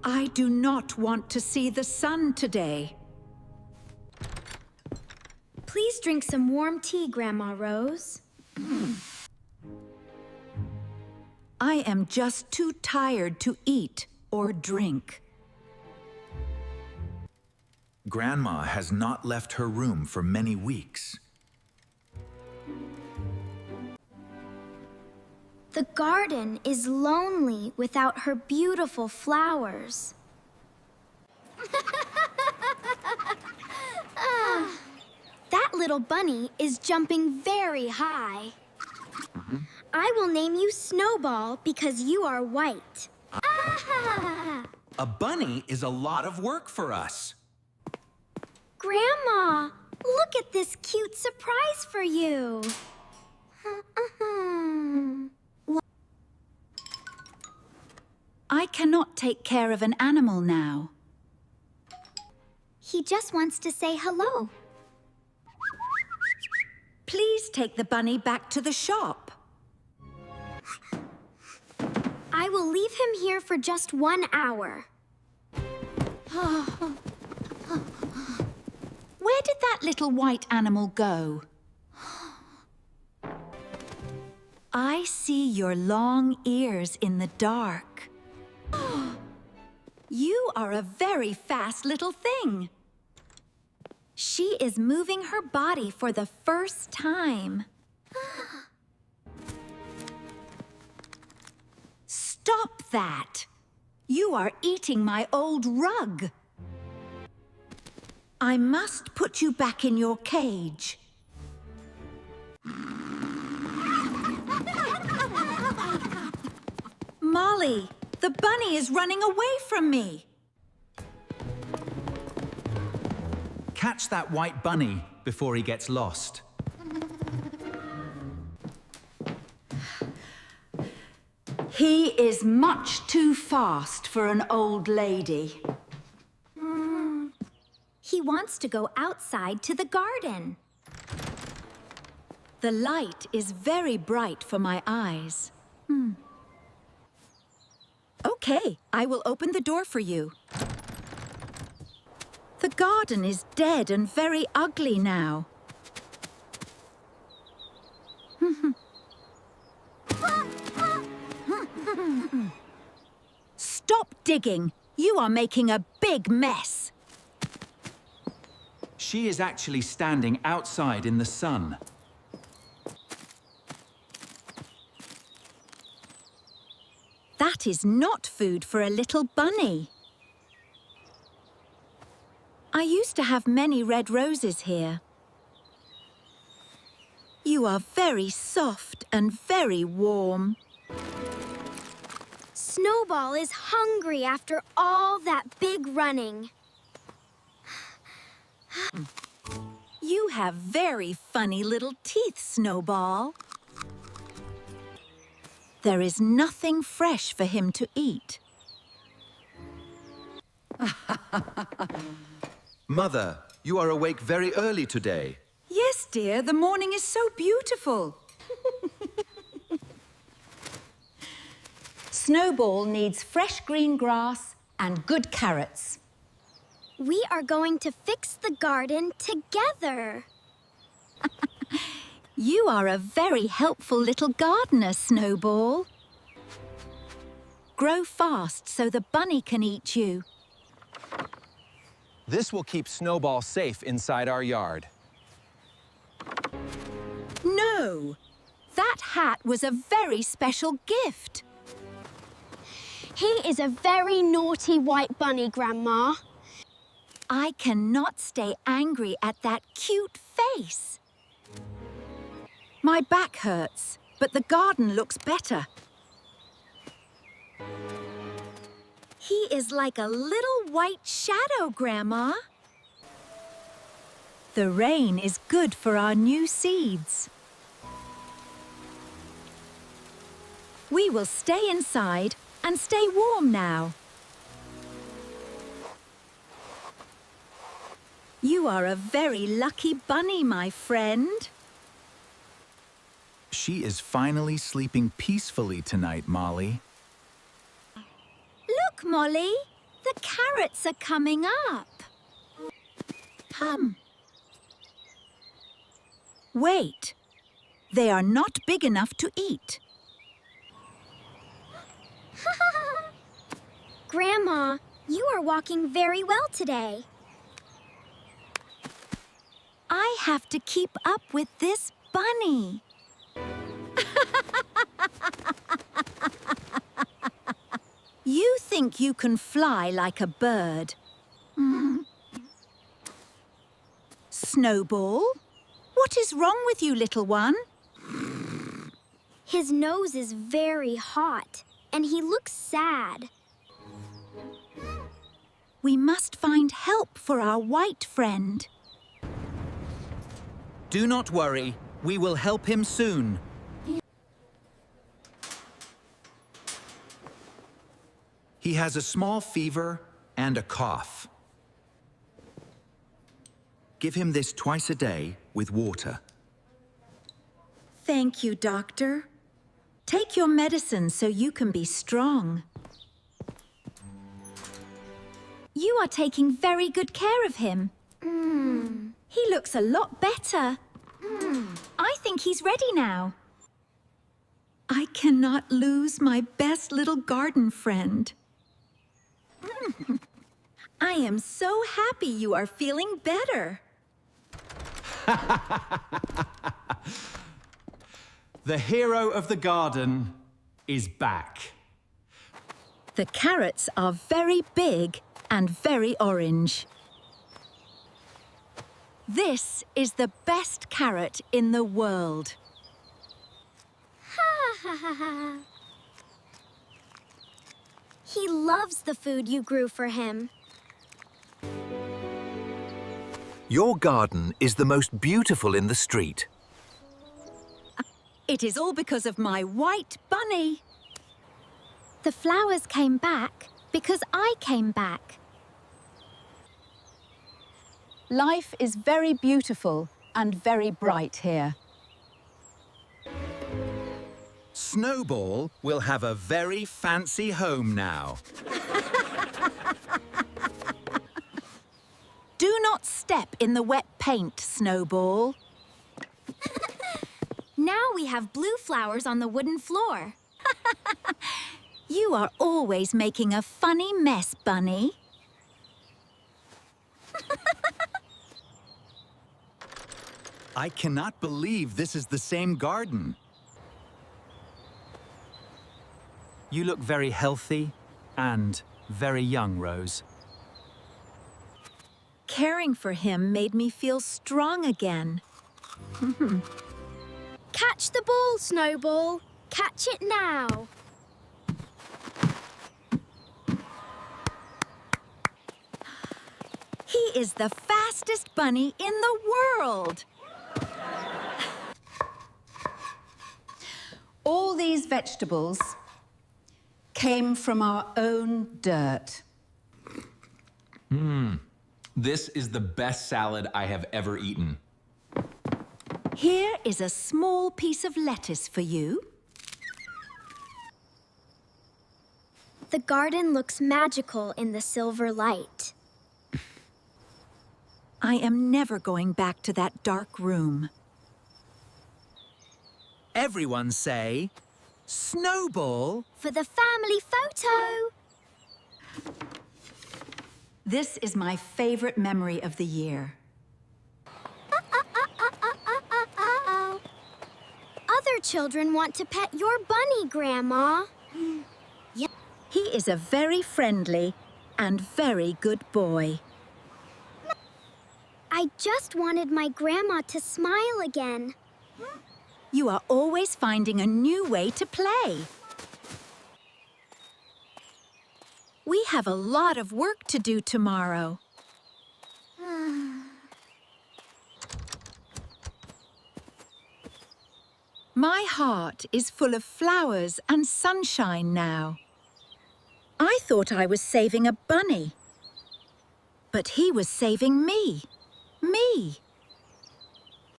I do not want to see the sun today. Please drink some warm tea, Grandma Rose. I am just too tired to eat or drink. Grandma has not left her room for many weeks. The garden is lonely without her beautiful flowers. That little bunny is jumping very high. I will name you Snowball because you are white. A bunny is a lot of work for us. Grandma, look at this cute surprise for you. I cannot take care of an animal now. He just wants to say hello. Please take the bunny back to the shop. I will leave him here for just 1 hour. Where did that little white animal go? I see your long ears in the dark. You are a very fast little thing. She is moving her body for the first time. Stop that! You are eating my old rug. I must put you back in your cage. Molly, the bunny is running away from me. Catch that white bunny before he gets lost. He is much too fast for an old lady. He wants to go outside to the garden. The light is very bright for my eyes. Okay, I will open the door for you. The garden is dead and very ugly now. Stop digging! You are making a big mess. She is actually standing outside in the sun. That is not food for a little bunny. I used to have many red roses here. You are very soft and very warm. Snowball is hungry after all that big running. You have very funny little teeth, Snowball. There is nothing fresh for him to eat. Mother, you are awake very early today. Yes, dear, the morning is so beautiful. Snowball needs fresh green grass and good carrots. We are going to fix the garden together. You are a very helpful little gardener, Snowball. Grow fast so the bunny can eat you. This will keep Snowball safe inside our yard. No! That hat was a very special gift. He is a very naughty white bunny, Grandma. I cannot stay angry at that cute face. My back hurts, but the garden looks better. He is like a little white shadow, Grandma. The rain is good for our new seeds. We will stay inside and stay warm now. You are a very lucky bunny, my friend. She is finally sleeping peacefully tonight, Molly. Look, Molly. The carrots are coming up. Wait. They are not big enough to eat. Grandma, you are walking very well today. I have to keep up with this bunny. You think you can fly like a bird. Snowball, what is wrong with you, little one? His nose is very hot, and he looks sad. We must find help for our white friend. Do not worry. We will help him soon. He has a small fever and a cough. Give him this twice a day with water. Thank you, doctor. Take your medicine so you can be strong. You are taking very good care of him. He looks a lot better. I think he's ready now. I cannot lose my best little garden friend. I am so happy you are feeling better. The hero of the garden is back. The carrots are very big and very orange. This is the best carrot in the world. He loves the food you grew for him. Your garden is the most beautiful in the street. It is all because of my white bunny. The flowers came back because I came back. Life is very beautiful and very bright here. Snowball will have a very fancy home now. Do not step in the wet paint, Snowball. Now we have blue flowers on the wooden floor. You are always making a funny mess, Bunny. I cannot believe this is the same garden. You look very healthy and very young, Rose. Caring for him made me feel strong again. Catch the ball, Snowball. Catch it now. He is the fastest bunny in the world. All these vegetables came from our own dirt. This is the best salad I have ever eaten. Here is a small piece of lettuce for you. The garden looks magical in the silver light. I am never going back to that dark room. Everyone say, Snowball. For the family photo! This is my favorite memory of the year. Other children want to pet your bunny, Grandma. He is a very friendly and very good boy. I just wanted my grandma to smile again. You are always finding a new way to play. We have a lot of work to do tomorrow. My heart is full of flowers and sunshine now. I thought I was saving a bunny, but he was saving me. Me.